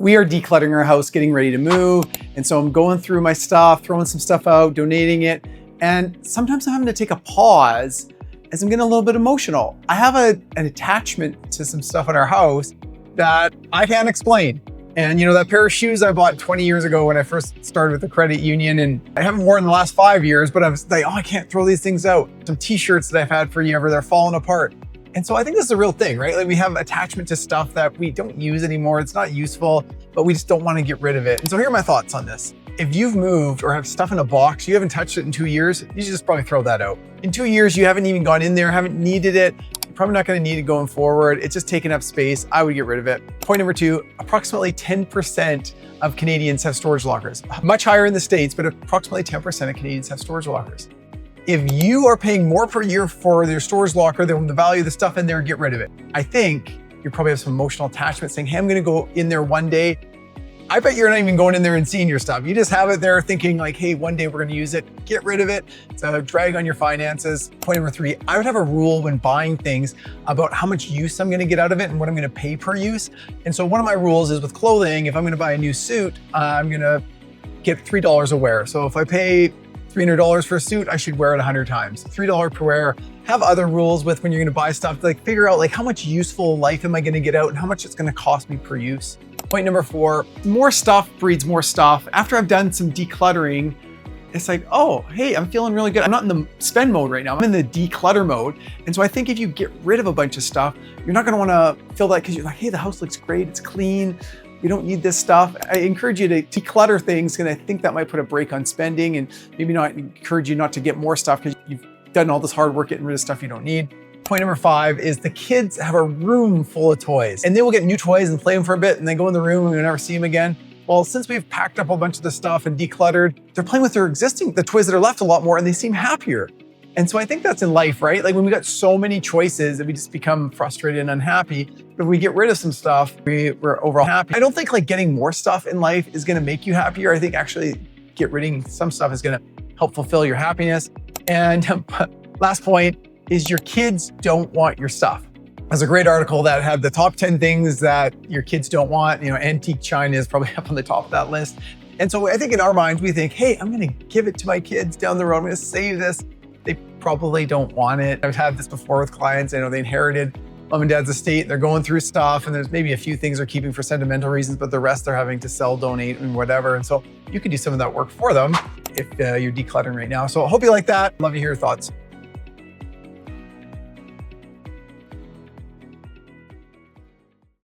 We are decluttering our house, getting ready to move. And so I'm going through my stuff, throwing some stuff out, donating it. And sometimes I'm having to take a pause as I'm getting a little bit emotional. I have an attachment to some stuff in our house that I can't explain. And you know, that pair of shoes I bought 20 years ago when I first started with the credit union, and I haven't worn in the last 5 years, but I was like, oh, I can't throw these things out. Some t-shirts that I've had for forever, they're falling apart. And so I think this is a real thing, right? Like we have attachment to stuff that we don't use anymore. It's not useful, but we just don't want to get rid of it. And so here are my thoughts on this. If you've moved or have stuff in a box, you haven't touched it in 2 years, you should just probably throw that out. In 2 years, you haven't even gone in there, haven't needed it. You're probably not going to need it going forward. It's just taking up space. I would get rid of it. Point number 2, approximately 10% of Canadians have storage lockers. Much higher in the States, but approximately 10% of Canadians have storage lockers. If you are paying more per year for your storage locker than the value of the stuff in there, get rid of it. I think you probably have some emotional attachment saying, hey, I'm gonna go in there one day. I bet you're not even going in there and seeing your stuff. You just have it there thinking like, hey, one day we're gonna use it. Get rid of it. It's a drag on your finances. Point number 3, I would have a rule when buying things about how much use I'm gonna get out of it and what I'm gonna pay per use. And so one of my rules is with clothing, if I'm gonna buy a new suit, I'm gonna get $3 a wear. So if I pay $300 for a suit, I should wear it 100 times. $3 per wear. Have other rules with when you're gonna buy stuff, like figure out like how much useful life am I gonna get out and how much it's gonna cost me per use. Point number 4, more stuff breeds more stuff. After I've done some decluttering, it's like, oh, hey, I'm feeling really good. I'm not in the spend mode right now. I'm in the declutter mode. And so I think if you get rid of a bunch of stuff, you're not gonna wanna feel that because you're like, hey, the house looks great, it's clean. We don't need this stuff. I encourage you to declutter things, and I think that might put a brake on spending and maybe not encourage you not to get more stuff because you've done all this hard work getting rid of stuff you don't need. Point number 5 is the kids have a room full of toys and they will get new toys and play them for a bit and they go in the room and we never see them again. Well, since we've packed up a bunch of the stuff and decluttered, they're playing with the toys that are left a lot more and they seem happier. And so I think that's in life, right? Like when we got so many choices that we just become frustrated and unhappy. But if we get rid of some stuff, we're overall happy. I don't think like getting more stuff in life is gonna make you happier. I think actually get rid of some stuff is gonna help fulfill your happiness. And last point is your kids don't want your stuff. There's a great article that had the top 10 things that your kids don't want. You know, antique china is probably up on the top of that list. And so I think in our minds, we think, hey, I'm gonna give it to my kids down the road. I'm gonna save this. They probably don't want it. I've had this before with clients. I know they inherited mom and dad's estate. They're going through stuff and there's maybe a few things they're keeping for sentimental reasons, but the rest they're having to sell, donate, and whatever. And so you can do some of that work for them if you're decluttering right now. So I hope you like that. Love to hear your thoughts.